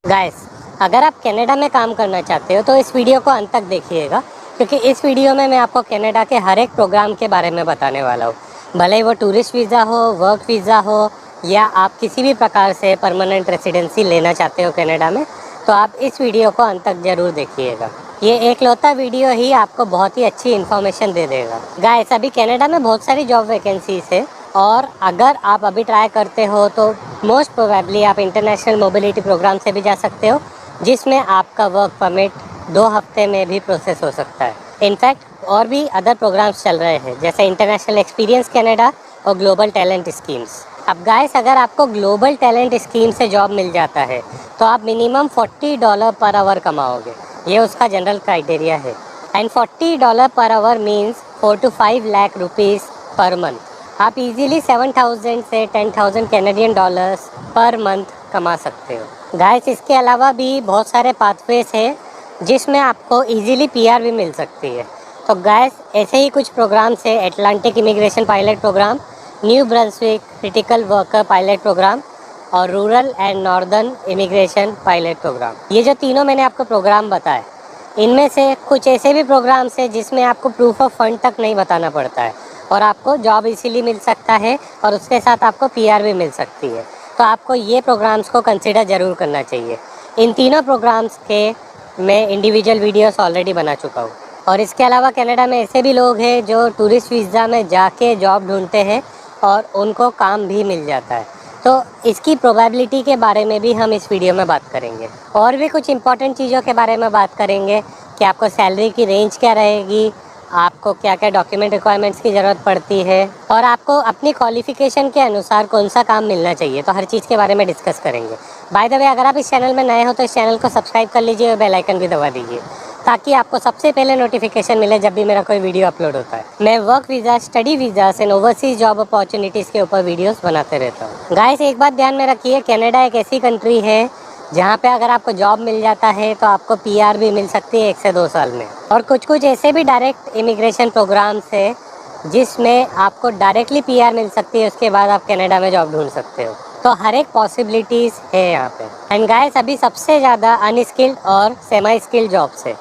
Guys, अगर आप Canada में काम करना चाहते हो तो इस वीडियो को अंत तक देखिएगा, क्योंकि इस वीडियो में मैं आपको कनाडा के हर एक प्रोग्राम के बारे में बताने वाला हूँ। भले ही वो टूरिस्ट वीज़ा हो, वर्क वीज़ा हो या आप किसी भी प्रकार से परमानेंट रेसिडेंसी लेना चाहते हो कनाडा में, तो आप इस वीडियो को अंत तक ज़रूर देखिएगा। ये एकलौता वीडियो ही आपको बहुत ही अच्छी इन्फॉर्मेशन दे देगा। गाइस, अभी कनाडा में बहुत सारी जॉब वैकेंसीज है और अगर आप अभी ट्राई करते हो तो मोस्ट प्रोबेबली आप इंटरनेशनल मोबिलिटी प्रोग्राम से भी जा सकते हो, जिसमें आपका वर्क परमिट 2 हफ्ते में भी प्रोसेस हो सकता है। इनफैक्ट और भी अदर प्रोग्राम्स चल रहे हैं, जैसे इंटरनेशनल एक्सपीरियंस कनाडा और ग्लोबल टैलेंट स्कीम्स। अब गाइस, अगर आपको ग्लोबल टैलेंट स्कीम से जॉब मिल जाता है तो आप मिनिमम $40 पर आवर कमाओगे। ये उसका जनरल क्राइटेरिया है। And $40 per hour means 4 to 5 lakh rupees per month. आप इजीली 7,000 से 10,000 कैनेडियन डॉलर्स पर मंथ कमा सकते हो। गाइस, इसके अलावा भी बहुत सारे पाथवेज हैं जिसमें आपको इजीली पीआर भी मिल सकती है। तो गाइस, ऐसे ही कुछ प्रोग्राम्स है: Atlantic immigration pilot programme, New Brunswick critical worker pilot programme और rural and northern immigration pilot programme. ये जो तीनों मैंने आपको प्रोग्राम बताए, इनमें से कुछ ऐसे भी प्रोग्राम्स हैं जिसमें आपको प्रूफ ऑफ फंड तक नहीं बताना पड़ता है और आपको जॉब इसीलिए मिल सकता है और उसके साथ आपको पीआर भी मिल सकती है। तो आपको ये प्रोग्राम्स को कंसिडर ज़रूर करना चाहिए। इन तीनों प्रोग्राम्स के मैं इंडिविजुअल वीडियोस ऑलरेडी बना चुका हूँ। और इसके अलावा कनाडा में ऐसे भी लोग हैं जो टूरिस्ट वीज़ा में जाके जॉब ढूंढते हैं और उनको काम भी मिल जाता है। तो इसकी प्रोबेबिलिटी के बारे में भी हम इस वीडियो में बात करेंगे। और भी कुछ इंपॉर्टेंट चीज़ों के बारे में बात करेंगे कि आपको सैलरी की रेंज क्या रहेगी, आपको क्या क्या डॉक्यूमेंट रिक्वायरमेंट्स की ज़रूरत पड़ती है और आपको अपनी क्वालिफ़िकेशन के अनुसार कौन सा काम मिलना चाहिए। तो हर चीज़ के बारे में डिस्कस करेंगे। बाय द वे, अगर आप इस चैनल में नए हो तो इस चैनल को सब्सक्राइब कर लीजिए और बेल आइकन भी दबा दीजिए, ताकि आपको सबसे पहले नोटिफिकेशन मिले जब भी मेरा कोई वीडियो अपलोड होता है। मैं work visa, study visa and overseas job opportunities के ऊपर वीडियोस बनाते रहता हूँ। गाइस, एक बात ध्यान में रखिए, कनाडा एक ऐसी कंट्री है जहाँ पे अगर आपको जॉब मिल जाता है तो आपको पीआर भी मिल सकती है 1 से 2 साल में। और कुछ ऐसे भी डायरेक्ट इमिग्रेशन प्रोग्राम्स है जिसमें आपको डायरेक्टली पीआर मिल सकती है, उसके बाद आप कनाडा में जॉब ढूंढ सकते हो। तो हर एक पॉसिबिलिटीज़ है यहाँ पे। एंड गाइस, अभी सबसे ज़्यादा अनस्किल्ड और सेमी स्किल्ड जॉब्स है।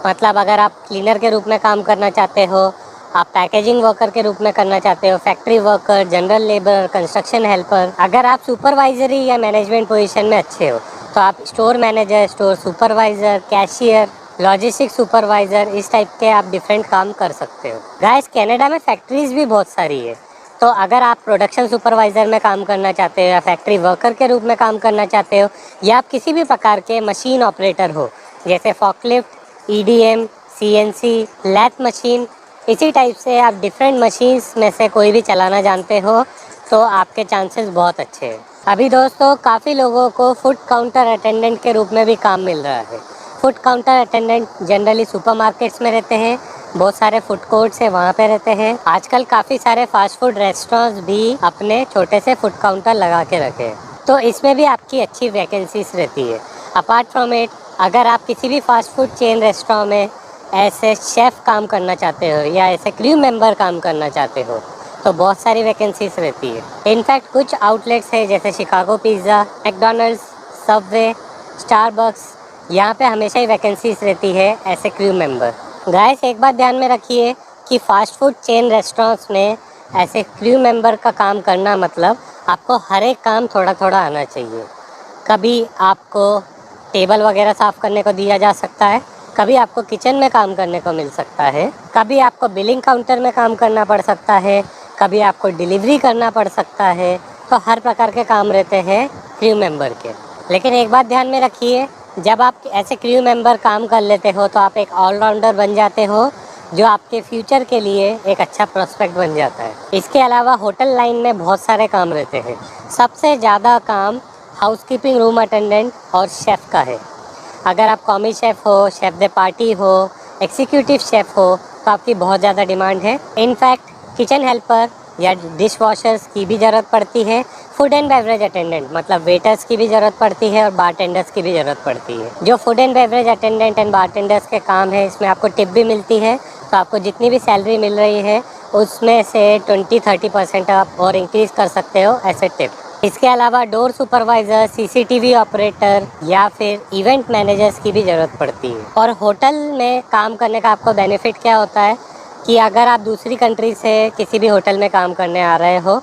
मतलब अगर आप क्लीनर के रूप में काम करना चाहते हो, आप पैकेजिंग वर्कर के रूप में करना चाहते हो, factory worker, general labour, construction helper, अगर आप सुपरवाइजरी या मैनेजमेंट पोजीशन में अच्छे हो तो आप store manager, store supervisor, cashier, logistic supervisor, इस टाइप के आप डिफरेंट काम कर सकते हो। गाइस, कनाडा में फैक्ट्रीज़ भी बहुत सारी है। तो अगर आप प्रोडक्शन सुपरवाइज़र में काम करना चाहते हो या फैक्ट्री वर्कर के रूप में काम करना चाहते हो या आप किसी भी प्रकार के मशीन ऑपरेटर हो, जैसे फॉकलिफ्ट, ईडीएम, सीएनसी, लैथ मशीन, इसी टाइप से आप डिफरेंट मशीन्स में से कोई भी चलाना जानते हो तो आपके चांसेस बहुत अच्छे हैं। अभी दोस्तों, काफ़ी लोगों को फूड काउंटर अटेंडेंट के रूप में भी काम मिल रहा है। Food counter attendant generally supermarkets में रहते हैं, बहुत सारे फूड कोर्ट्स है वहाँ पे रहते हैं। आजकल काफ़ी सारे फास्ट फूड रेस्टोरेंट्स भी अपने छोटे से फूड काउंटर लगा के रखे हैं, तो इसमें भी आपकी अच्छी वैकेंसीज रहती है। अपार्ट फ्रॉम इट, अगर आप किसी भी फास्ट फूड चेन रेस्टोरेंट में ऐसे शेफ़ काम करना चाहते हो या ऐसे क्रू मेंबर काम करना चाहते हो तो बहुत सारी वैकेंसीज रहती है। इनफैक्ट कुछ आउटलेट्स है जैसे Chicago pizza, McDonald's, Subway, Starbucks, यहाँ पे हमेशा ही वैकेंसीज रहती है ऐसे क्रू मेंबर। गाइस, एक बात ध्यान में रखिए कि फ़ास्ट फूड चेन रेस्टोरेंट्स में ऐसे क्रू मेंबर का काम करना मतलब आपको हर एक काम थोड़ा थोड़ा आना चाहिए। कभी आपको टेबल वगैरह साफ़ करने को दिया जा सकता है, कभी आपको किचन में काम करने को मिल सकता है, कभी आपको बिलिंग काउंटर में काम करना पड़ सकता है, कभी आपको डिलीवरी करना पड़ सकता है। तो हर प्रकार के काम रहते हैं क्रू मेंबर के। लेकिन एक बात ध्यान में रखिए, जब आप ऐसे क्रू मेंबर काम कर लेते हो तो आप एक ऑलराउंडर बन जाते हो, जो आपके फ्यूचर के लिए एक अच्छा प्रोस्पेक्ट बन जाता है। इसके अलावा होटल लाइन में बहुत सारे काम रहते हैं। सबसे ज़्यादा काम हाउसकीपिंग, रूम अटेंडेंट और शेफ़ का है। अगर आप कॉमी शेफ़ हो, शेफ़ दे पार्टी हो, एग्जीक्यूटिव शेफ़ हो तो आपकी बहुत ज़्यादा डिमांड है। इनफैक्ट किचन हेल्पर या डिश वॉशर्स की भी ज़रूरत पड़ती है। फूड एंड बेवरेज अटेंडेंट मतलब वेटर्स की भी ज़रूरत पड़ती है और बारटेंडर्स की भी ज़रूरत पड़ती है। जो food and beverage attendant and bartenders के काम है, इसमें आपको टिप भी मिलती है। तो आपको जितनी भी सैलरी मिल रही है उसमें से 20-30% आप और इंक्रीज़ कर सकते हो ऐसे टिप। इसके अलावा डोर सुपरवाइज़र, सीसीटीवी ऑपरेटर या फिर इवेंट मैनेजर्स की भी ज़रूरत पड़ती है। और होटल में काम करने का आपको बेनिफिट क्या होता है कि अगर आप दूसरी कंट्री से किसी भी होटल में काम करने आ रहे हो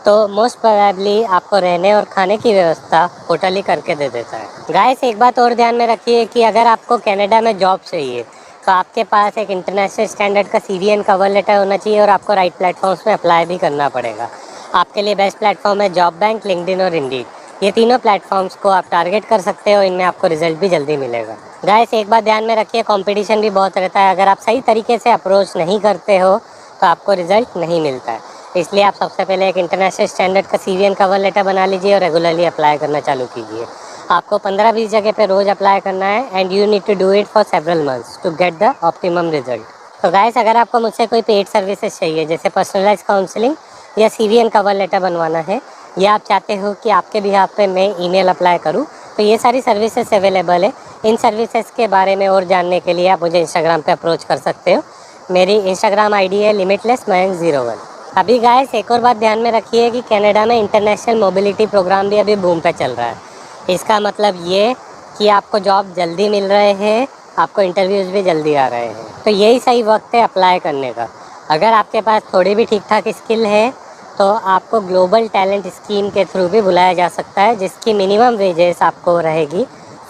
तो मोस्ट प्रोबेबली आपको रहने और खाने की व्यवस्था होटल ही करके दे देता है। गाइस, एक बात और ध्यान में रखिए कि अगर आपको कनाडा में जॉब चाहिए तो आपके पास एक इंटरनेशनल स्टैंडर्ड का सीवी एंड कवर लेटर होना चाहिए और आपको राइट प्लेटफॉर्म्स में अप्लाई भी करना पड़ेगा। आपके लिए बेस्ट प्लेटफॉर्म है जॉब बैंक, लिंक्डइन और इंडीड। ये तीनों प्लेटफॉर्म्स को आप टारगेट कर सकते हो, इनमें आपको रिजल्ट भी जल्दी मिलेगा। गाइस, एक बात ध्यान में रखिए, कंपटीशन भी बहुत रहता है। अगर आप सही तरीके से अप्रोच नहीं करते हो तो आपको रिजल्ट नहीं मिलता है। इसलिए आप सबसे पहले एक इंटरनेशनल स्टैंडर्ड का सीवी एंड कवर लेटर बना लीजिए और रेगुलरली अप्लाई करना चालू कीजिए। आपको 15-20 जगह पे रोज़ अप्लाई करना है and you need to do it for several months to get the optimum result. तो गाइस, अगर आपको मुझसे कोई पेड सर्विसेज चाहिए जैसे पर्सनलाइज काउंसलिंग या सीवी एंड कवर लेटर बनवाना है, या आप चाहते हो कि आपके बिहाफ पे मैं ईमेल अप्लाई करूं, तो ये सारी सर्विसेज अवेलेबल है। इन सर्विसेज के बारे में और जानने के लिए आप मुझे इंस्टाग्राम पे अप्रोच कर सकते हो। मेरी इंस्टाग्राम आईडी है limitless-01। अभी गाइस, एक और बात ध्यान में रखिए कि कनाडा में इंटरनेशनल मोबिलिटी प्रोग्राम भी अभी बूम पे चल रहा है। इसका मतलब ये कि आपको जॉब जल्दी मिल रहे हैं, आपको इंटरव्यूज़ भी जल्दी आ रहे हैं, तो यही सही वक्त है अप्लाई करने का। अगर आपके पास थोड़ी भी ठीक ठाक स्किल है तो आपको ग्लोबल टैलेंट स्कीम के थ्रू भी बुलाया जा सकता है, जिसकी मिनिमम वेजेस आपको रहेगी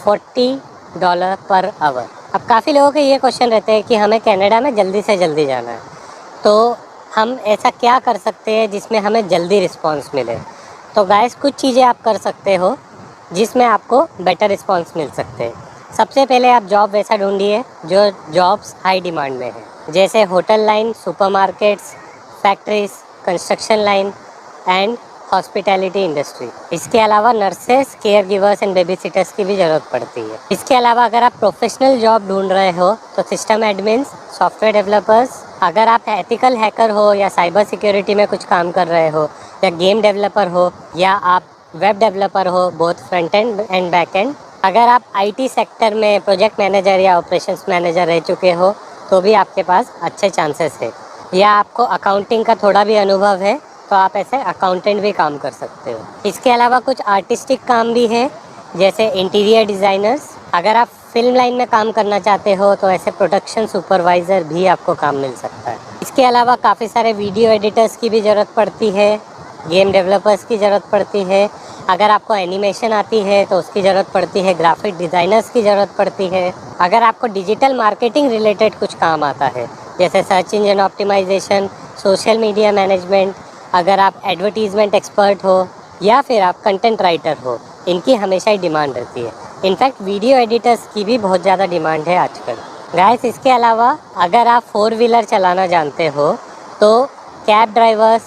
$40 पर आवर। अब काफ़ी लोगों के ये क्वेश्चन रहते हैं कि हमें कनाडा में जल्दी से जल्दी जाना है, तो हम ऐसा क्या कर सकते हैं जिसमें हमें जल्दी रिस्पांस मिले। तो गाइस, कुछ चीज़ें आप कर सकते हो जिसमें आपको बेटर रिस्पांस मिल सकते हैं। सबसे पहले आप जॉब वैसा ढूंढिए जो जॉब्स हाई डिमांड में है, जैसे hotel line, supermarkets, factories, construction line and hospitality industry. इसके अलावा nurses, care givers and baby seaters की भी ज़रूरत पड़ती है। इसके अलावा अगर आप प्रोफेशनल जॉब ढूंढ रहे हो तो सिस्टम एडमिन्स, सॉफ्टवेयर डेवलपर्स, अगर आप एथिकल हैकर हो या साइबर सिक्योरिटी में कुछ काम कर रहे हो, या गेम डेवलपर हो, या आप वेब डेवलपर हो, both front end and back and, अगर आप आईटी सेक्टर में प्रोजेक्ट मैनेजर या ऑपरेशंस मैनेजर रह चुके हो तो भी आपके पास अच्छे चांसेस है, या आपको अकाउंटिंग का थोड़ा भी अनुभव है तो आप ऐसे अकाउंटेंट भी काम कर सकते हो। इसके अलावा कुछ आर्टिस्टिक काम भी है जैसे इंटीरियर डिज़ाइनर्स। अगर आप फिल्म लाइन में काम करना चाहते हो तो ऐसे प्रोडक्शन सुपरवाइज़र भी आपको काम मिल सकता है। इसके अलावा काफ़ी सारे वीडियो एडिटर्स की भी ज़रूरत पड़ती है, गेम डेवलपर्स की ज़रूरत पड़ती है, अगर आपको एनिमेशन आती है तो उसकी ज़रूरत पड़ती है, ग्राफिक डिज़ाइनर्स की ज़रूरत पड़ती है। अगर आपको डिजिटल मार्केटिंग रिलेटेड कुछ काम आता है जैसे search engine optimisation, social media management, अगर आप एडवर्टीज़मेंट एक्सपर्ट हो या फिर आप कंटेंट राइटर हो, इनकी हमेशा ही डिमांड रहती है। इनफैक्ट वीडियो एडिटर्स की भी बहुत ज़्यादा डिमांड है आजकल। गाइस, इसके अलावा अगर आप 4 व्हीलर चलाना जानते हो तो कैब ड्राइवर्स,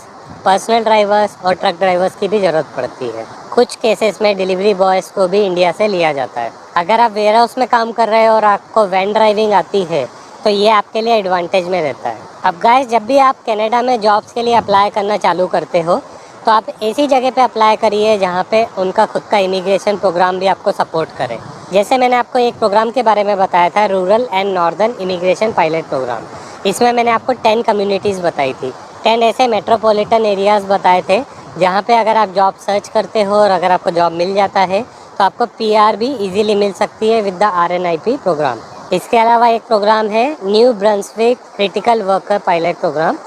पर्सनल ड्राइवर्स और ट्रक ड्राइवर्स की भी ज़रूरत पड़ती है। कुछ केसेस में डिलीवरी बॉयज़ को भी इंडिया से लिया जाता है। अगर आप वेयर हाउस में काम कर रहे हो और आपको वैन ड्राइविंग आती है तो ये आपके लिए एडवांटेज में रहता है। अब गाइस, जब भी आप कनाडा में जॉब्स के लिए अप्लाई करना चालू करते हो तो आप ऐसी जगह पे अप्लाई करिए जहाँ पे उनका खुद का इमिग्रेशन प्रोग्राम भी आपको सपोर्ट करे। जैसे मैंने आपको एक प्रोग्राम के बारे में बताया था, rural and northern immigration pilot programme. इसमें मैंने आपको 10 कम्युनिटीज़ बताई थी, 10 ऐसे मेट्रोपॉलिटन एरियाज़ बताए थे जहाँ पे अगर आप जॉब सर्च करते हो और अगर आपको जॉब मिल जाता है तो आपको PR भी इजीली मिल सकती है विद द RNIP प्रोग्राम। इसके अलावा एक प्रोग्राम है New Brunswick critical worker pilot programme.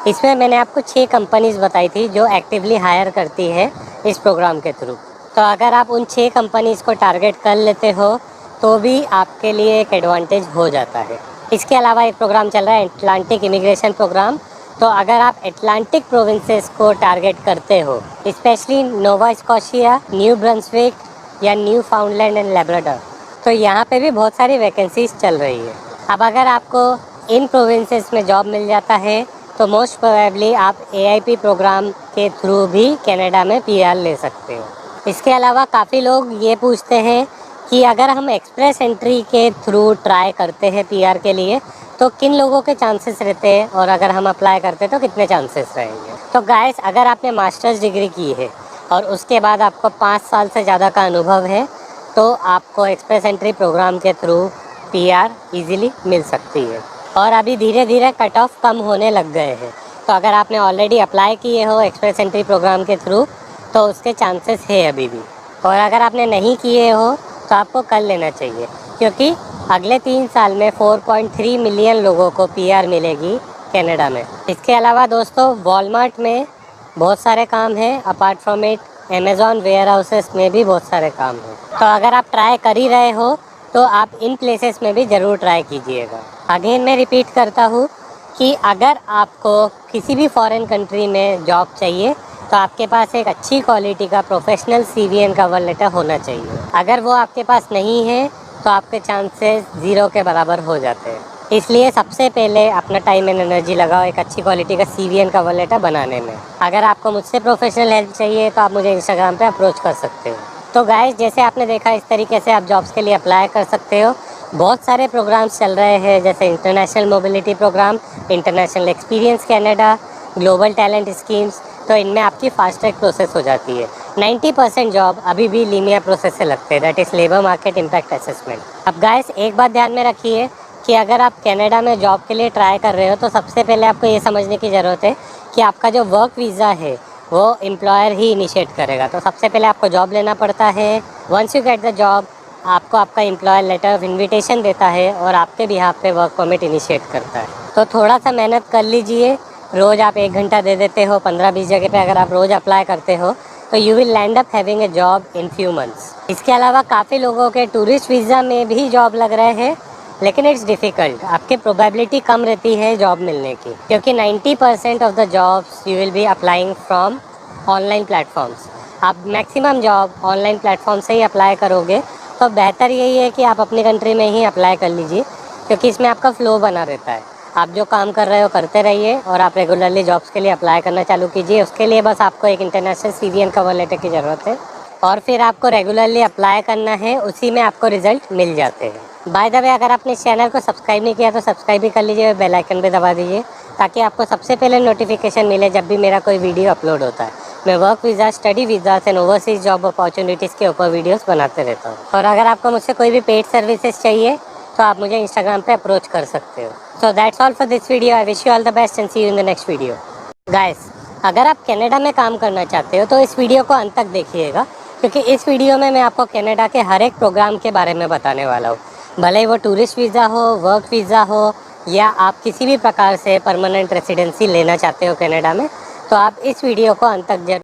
इसमें मैंने आपको 6 कंपनीज़ बताई थी जो एक्टिवली हायर करती है इस प्रोग्राम के थ्रू। तो अगर आप उन 6 कंपनीज़ को टारगेट कर लेते हो तो भी आपके लिए एक एडवांटेज हो जाता है। इसके अलावा एक प्रोग्राम चल रहा है एटलांटिक इमिग्रेशन प्रोग्राम। तो अगर आप एटलांटिक प्रोविंसेस को टारगेट करते हो, स्पेशली नोवा स्कॉशिया, न्यू ब्रंसविक या न्यू फाउंडलैंड एंड लेब्राडोर, तो यहाँ पे भी बहुत सारी वैकेंसीज चल रही है। अब अगर आपको इन प्रोविंसेस में जॉब मिल जाता है तो मोस्ट प्रोबेबली आप AIP प्रोग्राम के थ्रू भी कनाडा में PR ले सकते हो। इसके अलावा काफ़ी लोग ये पूछते हैं कि अगर हम एक्सप्रेस एंट्री के थ्रू ट्राई करते हैं PR के लिए तो किन लोगों के चांसेस रहते हैं, और अगर हम अप्लाई करते हैं तो कितने चांसेस रहेंगे। तो गाइस, अगर आपने मास्टर्स डिग्री की है और उसके बाद आपको 5 साल से ज़्यादा का अनुभव है तो आपको एक्सप्रेस एंट्री प्रोग्राम के थ्रू PR इजीली मिल सकती है। और अभी धीरे धीरे कट ऑफ कम होने लग गए हैं। तो अगर आपने ऑलरेडी अप्लाई किए हो एक्सप्रेस एंट्री प्रोग्राम के थ्रू तो उसके चांसेस है अभी भी। और अगर आपने नहीं किए हो तो आपको कर लेना चाहिए, क्योंकि अगले 3 साल में 4.3 मिलियन लोगों को पीआर मिलेगी कनाडा में। इसके अलावा दोस्तों वॉलमार्ट में बहुत सारे काम हैं, apart from it Amazon warehouses में भी बहुत सारे काम हैं। तो अगर आप ट्राई कर ही रहे हो तो आप इन प्लेसेस में भी ज़रूर ट्राई कीजिएगा। अगेन मैं रिपीट करता हूँ कि अगर आपको किसी भी फॉरेन कंट्री में जॉब चाहिए तो आपके पास एक अच्छी क्वालिटी का professional CV and cover letter होना चाहिए। अगर वो आपके पास नहीं है तो आपके चांसेस 0 के बराबर हो जाते हैं। इसलिए सबसे पहले अपना टाइम एंड एनर्जी लगाओ एक अच्छी क्वालिटी का सीवी एंड कवर लेटर बनाने में। अगर आपको मुझसे प्रोफेशनल हेल्प चाहिए तो आप मुझे इंस्टाग्राम पे अप्रोच कर सकते हो। तो गाइस, जैसे आपने देखा इस तरीके से आप जॉब्स के लिए अप्लाई कर सकते हो। बहुत सारे प्रोग्राम्स चल रहे हैं, जैसे international mobility programme, international experience Canada, global talent schemes. तो इनमें आपकी फास्ट ट्रैक प्रोसेस हो जाती है। 90% जॉब अभी भी लीनियर प्रोसेस से लगते हैं, that is labour market impact assessment. अब गाइस, एक बात ध्यान में रखिए कि अगर आप कनाडा में जॉब के लिए ट्राई कर रहे हो तो सबसे पहले आपको ये समझने की ज़रूरत है कि आपका जो वर्क वीज़ा है वो एम्प्लॉयर ही इनिशिएट करेगा। तो सबसे पहले आपको जॉब लेना पड़ता है। Once you get the job, आपको आपका एम्प्लॉयर लेटर ऑफ इन्विटेशन देता है और आपके बिहाफ पे वर्क परमिट इनिशिएट करता है। तो थोड़ा सा मेहनत कर लीजिए। रोज़ आप 1 घंटा दे देते हो, 15-20 जगह पे अगर आप रोज़ अप्लाई करते हो तो you will land up having a job in few months. इसके अलावा काफ़ी लोगों के टूरिस्ट वीज़ा में भी जॉब लग रहे हैं, लेकिन इट्स डिफ़िकल्ट। आपकी प्रोबेबिलिटी कम रहती है जॉब मिलने की, क्योंकि 90% of the jobs you will be applying from online platforms. आप मैक्सिमम जॉब ऑनलाइन प्लेटफॉर्म से ही अप्लाई करोगे तो बेहतर यही है कि आप अपनी कंट्री में ही अप्लाई कर लीजिए, क्योंकि इसमें आपका फ़्लो बना रहता है। आप जो काम कर रहे हो करते रहिए और आप रेगुलरली जॉब्स के लिए अप्लाई करना चालू कीजिए। उसके लिए बस आपको एक international CV and cover letter की ज़रूरत है और फिर आपको रेगुलरली अप्लाई करना है, उसी में आपको रिजल्ट मिल जाते हैं। बाय द वे, अगर आपने इस चैनल को सब्सक्राइब नहीं किया तो सब्सक्राइब भी कर लीजिए और बेल आइकन भी दबा दीजिए, ताकि आपको सबसे पहले नोटिफिकेशन मिले जब भी मेरा कोई वीडियो अपलोड होता है। मैं work visa, study visas and overseas job opportunities के ऊपर वीडियोस बनाते रहता हूँ। और अगर आपको मुझसे कोई भी पेड सर्विसेज चाहिए तो आप मुझे इंस्टाग्राम पे अप्रोच कर सकते हो। So that's all for this video. I wish you all the best and see you in the next video. Guys, अगर आप कनाडा में काम करना चाहते हो तो इस वीडियो को अंत तक देखिएगा, क्योंकि इस वीडियो में मैं आपको कनाडा के हर एक प्रोग्राम के बारे में बताने वाला हूँ। भले ही वो टूरिस्ट वीज़ा हो, वर्क वीज़ा हो, या आप किसी भी प्रकार से परमानेंट रेसिडेंसी लेना चाहते हो कनाडा में, तो आप इस वीडियो को अंत तक